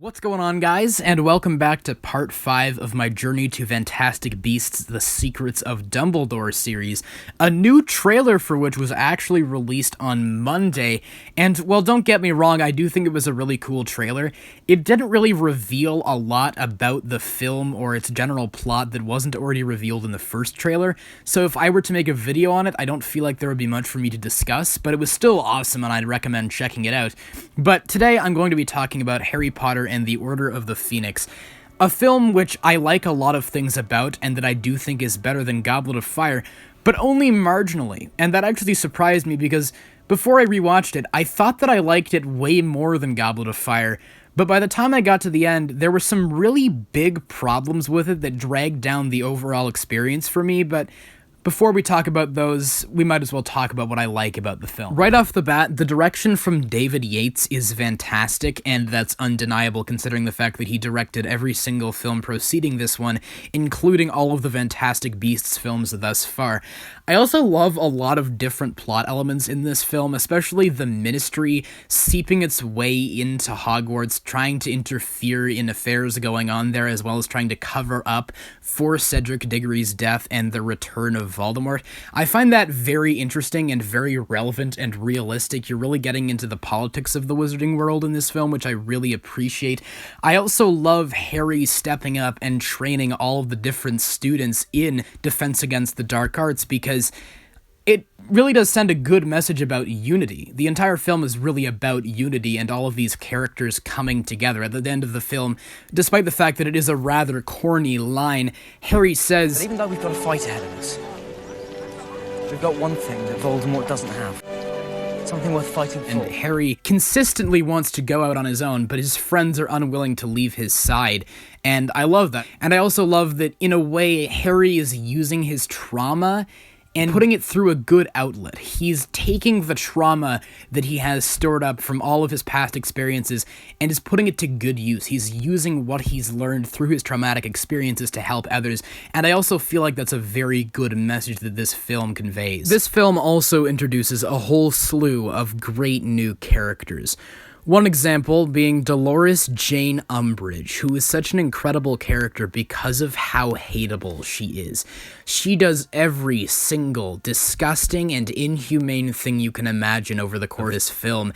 What's going on, guys, and welcome back to part 5 of my Journey to Fantastic Beasts: The Secrets of Dumbledore series, a new trailer for which was actually released on Monday, and, well, don't get me wrong, I do think it was a really cool trailer. It didn't really reveal a lot about the film or its general plot that wasn't already revealed in the first trailer, so if I were to make a video on it, I don't feel like there would be much for me to discuss, but it was still awesome and I'd recommend checking it out. But today I'm going to be talking about Harry Potter and the Order of the Phoenix, a film which I like a lot of things about and that I do think is better than Goblet of Fire, but only marginally, and that actually surprised me because before I rewatched it, I thought that I liked it way more than Goblet of Fire, but by the time I got to the end, there were some really big problems with it that dragged down the overall experience for me, but before we talk about those, we might as well talk about what I like about the film. Right off the bat, the direction from David Yates is fantastic, and that's undeniable considering the fact that he directed every single film preceding this one, including all of the Fantastic Beasts films thus far. I also love a lot of different plot elements in this film, especially the Ministry seeping its way into Hogwarts, trying to interfere in affairs going on there, as well as trying to cover up for Cedric Diggory's death and the return of Voldemort. I find that very interesting and very relevant and realistic. You're really getting into the politics of the wizarding world in this film, which I really appreciate. I also love Harry stepping up and training all of the different students in Defense Against the Dark Arts, because it really does send a good message about unity. The entire film is really about unity and all of these characters coming together. At the end of the film, despite the fact that it is a rather corny line, Harry says, "But even though we've got a fight ahead of us, we've got one thing that Voldemort doesn't have. Something worth fighting for." And Harry consistently wants to go out on his own, but his friends are unwilling to leave his side. And I love that. And I also love that, in a way, Harry is using his trauma and putting it through a good outlet. He's taking the trauma that he has stored up from all of his past experiences and is putting it to good use. He's using what he's learned through his traumatic experiences to help others, and I also feel like that's a very good message that this film conveys. This film also introduces a whole slew of great new characters. One example being Dolores Jane Umbridge, who is such an incredible character because of how hateable she is. She does every single disgusting and inhumane thing you can imagine over the course of this film,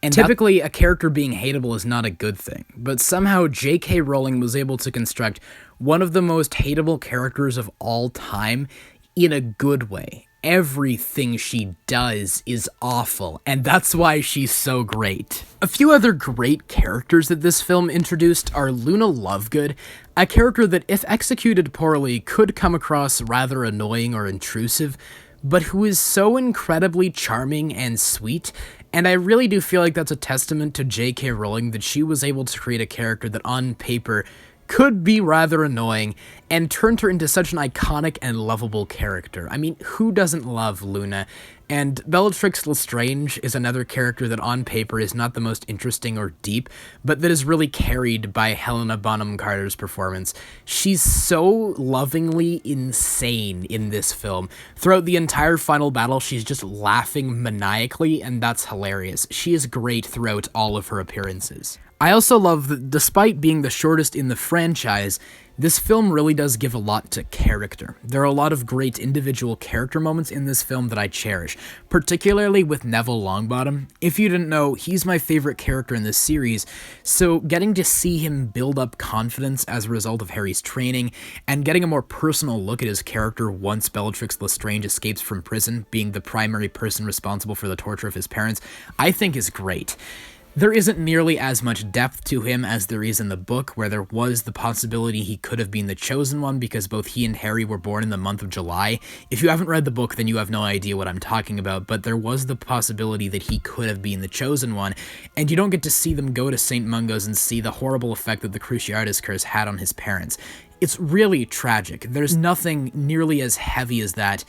and typically a character being hateable is not a good thing, but somehow J.K. Rowling was able to construct one of the most hateable characters of all time in a good way. Everything she does is awful, and that's why she's so great. A few other great characters that this film introduced are Luna Lovegood, a character that, if executed poorly, could come across rather annoying or intrusive, but who is so incredibly charming and sweet, and I really do feel like that's a testament to J.K. Rowling that she was able to create a character that on paper could be rather annoying, and turned her into such an iconic and lovable character. I mean, who doesn't love Luna? And Bellatrix Lestrange is another character that on paper is not the most interesting or deep, but that is really carried by Helena Bonham Carter's performance. She's so lovingly insane in this film. Throughout the entire final battle, she's just laughing maniacally, and that's hilarious. She is great throughout all of her appearances. I also love that despite being the shortest in the franchise, this film really does give a lot to character. There are a lot of great individual character moments in this film that I cherish, particularly with Neville Longbottom. If you didn't know, he's my favorite character in this series, so getting to see him build up confidence as a result of Harry's training, and getting a more personal look at his character once Bellatrix Lestrange escapes from prison, being the primary person responsible for the torture of his parents, I think is great. There isn't nearly as much depth to him as there is in the book, where there was the possibility he could have been the Chosen One because both he and Harry were born in the month of July. If you haven't read the book, then you have no idea what I'm talking about, but there was the possibility that he could have been the Chosen One, and you don't get to see them go to St. Mungo's and see the horrible effect that the Cruciatus Curse had on his parents. It's really tragic. There's nothing nearly as heavy as that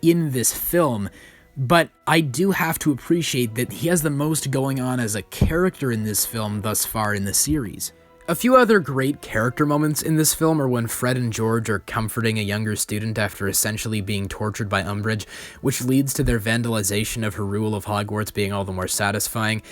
in this film, but I do have to appreciate that he has the most going on as a character in this film thus far in the series. A few other great character moments in this film are when Fred and George are comforting a younger student after essentially being tortured by Umbridge, which leads to their vandalization of her rule of Hogwarts being all the more satisfying.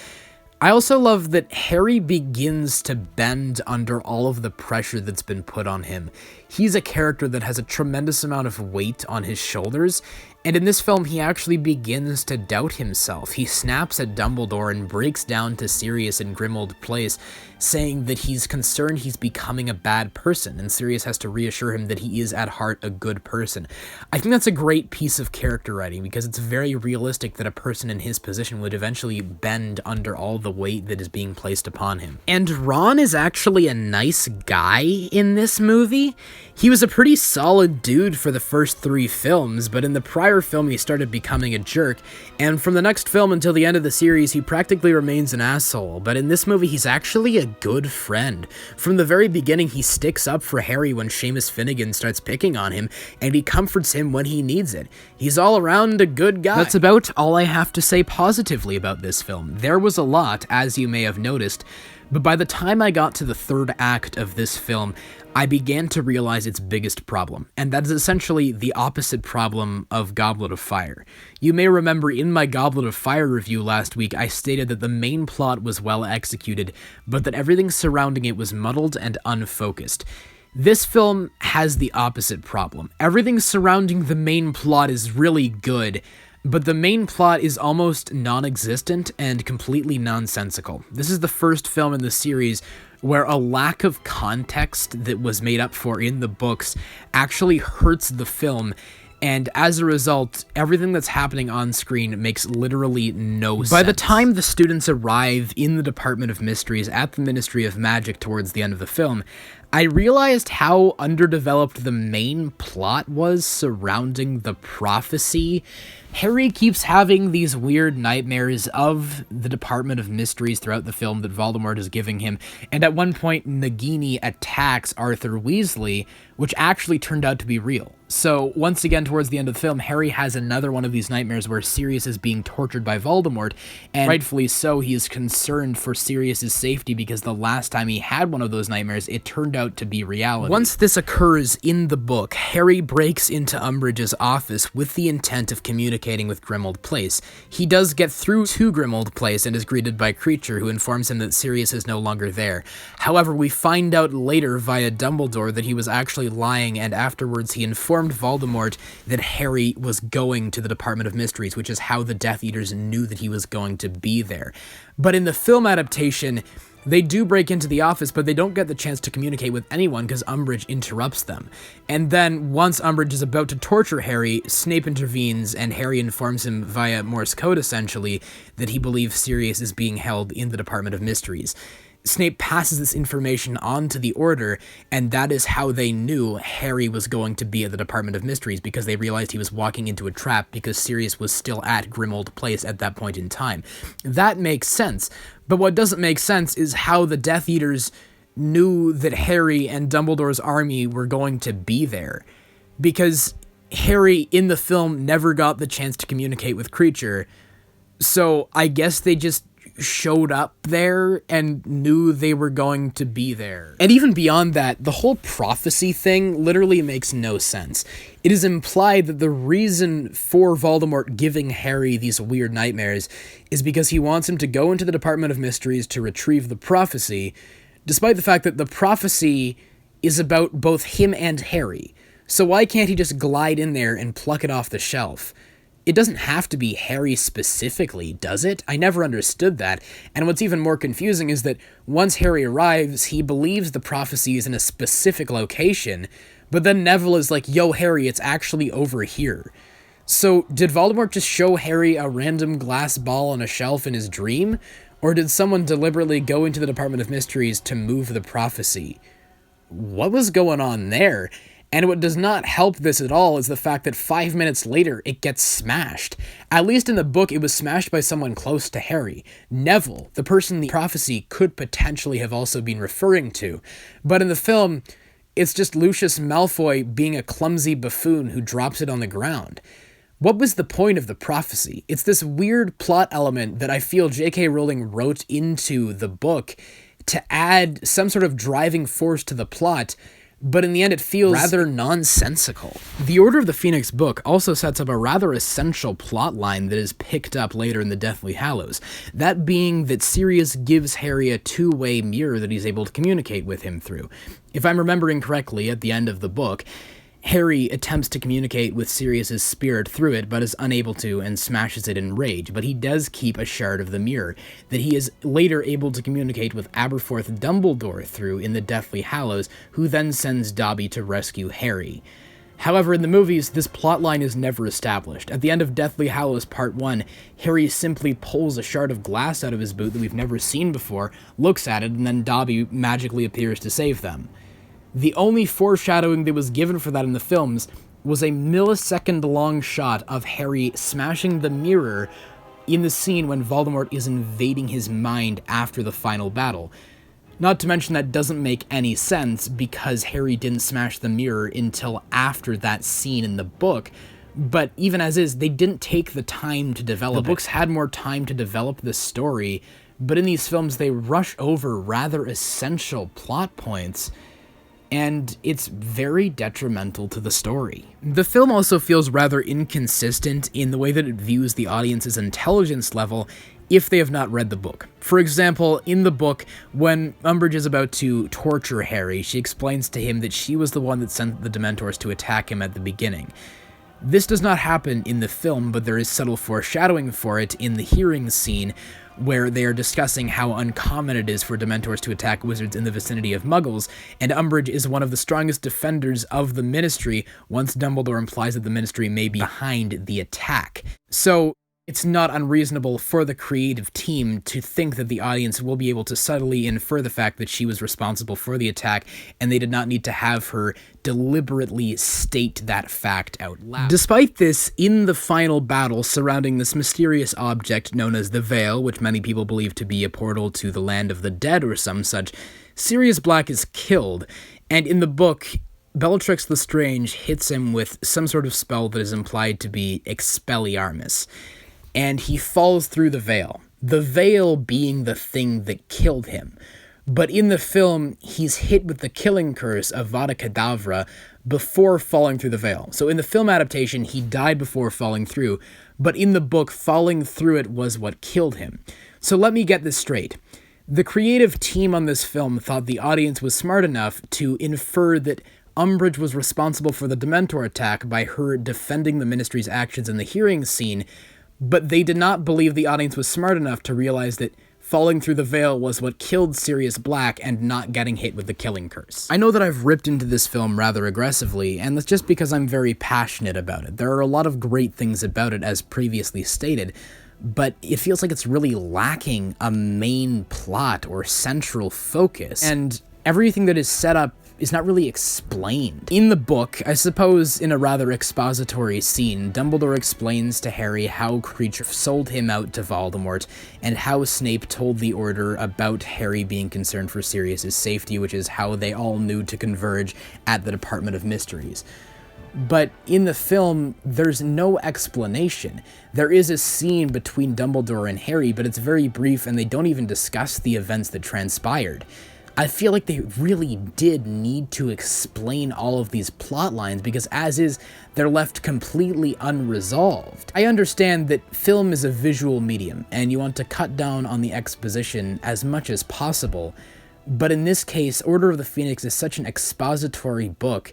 I also love that Harry begins to bend under all of the pressure that's been put on him. He's a character that has a tremendous amount of weight on his shoulders, and in this film he actually begins to doubt himself. He snaps at Dumbledore and breaks down to Sirius in Grimmauld Place, saying that he's concerned he's becoming a bad person, and Sirius has to reassure him that he is at heart a good person. I think that's a great piece of character writing, because it's very realistic that a person in his position would eventually bend under all the weight that is being placed upon him. And Ron is actually a nice guy in this movie. He was a pretty solid dude for the first 3 films, but in the prior film he started becoming a jerk, and from the next film until the end of the series he practically remains an asshole, but in this movie he's actually a good friend. From the very beginning he sticks up for Harry when Seamus Finnegan starts picking on him, and he comforts him when he needs it. He's all around a good guy. That's about all I have to say positively about this film. There was a lot, as you may have noticed, but by the time I got to the 3rd act of this film, I began to realize its biggest problem, and that is essentially the opposite problem of Goblet of Fire. You may remember in my Goblet of Fire review last week, I stated that the main plot was well executed, but that everything surrounding it was muddled and unfocused. This film has the opposite problem. Everything surrounding the main plot is really good, but the main plot is almost non-existent and completely nonsensical. This is the first film in the series where a lack of context that was made up for in the books actually hurts the film, and as a result, everything that's happening on screen makes literally no sense. By the time the students arrive in the Department of Mysteries at the Ministry of Magic towards the end of the film, I realized how underdeveloped the main plot was surrounding the prophecy. Harry keeps having these weird nightmares of the Department of Mysteries throughout the film that Voldemort is giving him, and at one point Nagini attacks Arthur Weasley, which actually turned out to be real. So once again, towards the end of the film, Harry has another one of these nightmares where Sirius is being tortured by Voldemort, and rightfully so, he is concerned for Sirius's safety because the last time he had one of those nightmares, it turned out to be reality. Once this occurs in the book, Harry breaks into Umbridge's office with the intent of communicating with Grimmauld Place. He does get through to Grimmauld Place and is greeted by Kreacher, who informs him that Sirius is no longer there. However, we find out later via Dumbledore that he was actually lying, and afterwards he informed Voldemort that Harry was going to the Department of Mysteries, which is how the Death Eaters knew that he was going to be there. But in the film adaptation, they do break into the office, but they don't get the chance to communicate with anyone because Umbridge interrupts them. And then, once Umbridge is about to torture Harry, Snape intervenes, and Harry informs him via Morse code, essentially, that he believes Sirius is being held in the Department of Mysteries. Snape passes this information on to the Order, and that is how they knew Harry was going to be at the Department of Mysteries, because they realized he was walking into a trap because Sirius was still at Grimmauld Place at that point in time. That makes sense, but what doesn't make sense is how the Death Eaters knew that Harry and Dumbledore's army were going to be there, because Harry in the film never got the chance to communicate with Kreacher, so I guess they just showed up there and knew they were going to be there. And even beyond that, the whole prophecy thing literally makes no sense. It is implied that the reason for Voldemort giving Harry these weird nightmares is because he wants him to go into the Department of Mysteries to retrieve the prophecy, despite the fact that the prophecy is about both him and Harry. So why can't he just glide in there and pluck it off the shelf? It doesn't have to be Harry specifically, does it? I never understood that, and what's even more confusing is that once Harry arrives, he believes the prophecy is in a specific location, but then Neville is like, yo, Harry, it's actually over here. So, did Voldemort just show Harry a random glass ball on a shelf in his dream? Or did someone deliberately go into the Department of Mysteries to move the prophecy? What was going on there? And what does not help this at all is the fact that 5 minutes later, it gets smashed. At least in the book, it was smashed by someone close to Harry. Neville, the person the prophecy could potentially have also been referring to. But in the film, it's just Lucius Malfoy being a clumsy buffoon who drops it on the ground. What was the point of the prophecy? It's this weird plot element that I feel J.K. Rowling wrote into the book to add some sort of driving force to the plot, but in the end it feels rather nonsensical. The Order of the Phoenix book also sets up a rather essential plot line that is picked up later in the Deathly Hallows, that being that Sirius gives Harry a two-way mirror that he's able to communicate with him through. If I'm remembering correctly, at the end of the book, Harry attempts to communicate with Sirius's spirit through it, but is unable to and smashes it in rage, but he does keep a shard of the mirror that he is later able to communicate with Aberforth Dumbledore through in the Deathly Hallows, who then sends Dobby to rescue Harry. However, in the movies, this plotline is never established. At the end of Deathly Hallows Part 1, Harry simply pulls a shard of glass out of his boot that we've never seen before, looks at it, and then Dobby magically appears to save them. The only foreshadowing that was given for that in the films was a millisecond-long shot of Harry smashing the mirror in the scene when Voldemort is invading his mind after the final battle. Not to mention that doesn't make any sense because Harry didn't smash the mirror until after that scene in the book, but even as is, they didn't take the time to develop it. The books had more time to develop the story, but in these films they rush over rather essential plot points, and it's very detrimental to the story. The film also feels rather inconsistent in the way that it views the audience's intelligence level if they have not read the book. For example, in the book, when Umbridge is about to torture Harry, she explains to him that she was the one that sent the Dementors to attack him at the beginning. This does not happen in the film, but there is subtle foreshadowing for it in the hearing scene, where they are discussing how uncommon it is for Dementors to attack wizards in the vicinity of Muggles, and Umbridge is one of the strongest defenders of the Ministry once Dumbledore implies that the Ministry may be behind the attack. So it's not unreasonable for the creative team to think that the audience will be able to subtly infer the fact that she was responsible for the attack, and they did not need to have her deliberately state that fact out loud. Despite this, in the final battle surrounding this mysterious object known as the Veil, which many people believe to be a portal to the land of the dead or some such, Sirius Black is killed, and in the book, Bellatrix Lestrange hits him with some sort of spell that is implied to be Expelliarmus, and he falls through the veil being the thing that killed him. But in the film, he's hit with the killing curse of Vada Kedavra before falling through the veil. So in the film adaptation, he died before falling through, but in the book, falling through it was what killed him. So let me get this straight. The creative team on this film thought the audience was smart enough to infer that Umbridge was responsible for the Dementor attack by her defending the Ministry's actions in the hearing scene, but they did not believe the audience was smart enough to realize that falling through the veil was what killed Sirius Black and not getting hit with the killing curse. I know that I've ripped into this film rather aggressively, and that's just because I'm very passionate about it. There are a lot of great things about it, as previously stated, but it feels like it's really lacking a main plot or central focus, and everything that is set up is not really explained. In the book, I suppose in a rather expository scene, Dumbledore explains to Harry how Kreacher sold him out to Voldemort, and how Snape told the Order about Harry being concerned for Sirius's safety, which is how they all knew to converge at the Department of Mysteries. But in the film, there's no explanation. There is a scene between Dumbledore and Harry, but it's very brief, and they don't even discuss the events that transpired. I feel like they really did need to explain all of these plot lines because as is, they're left completely unresolved. I understand that film is a visual medium and you want to cut down on the exposition as much as possible, but in this case, Order of the Phoenix is such an expository book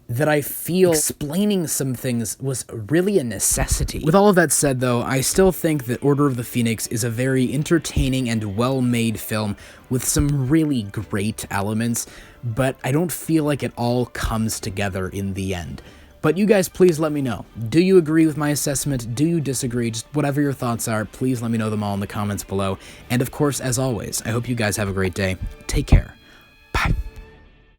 that I feel explaining some things was really a necessity. With all of that said, though, I still think that Order of the Phoenix is a very entertaining and well-made film with some really great elements, but I don't feel like it all comes together in the end. But you guys, please let me know. Do you agree with my assessment? Do you disagree? Just whatever your thoughts are, please let me know them all in the comments below. And of course, as always, I hope you guys have a great day. Take care.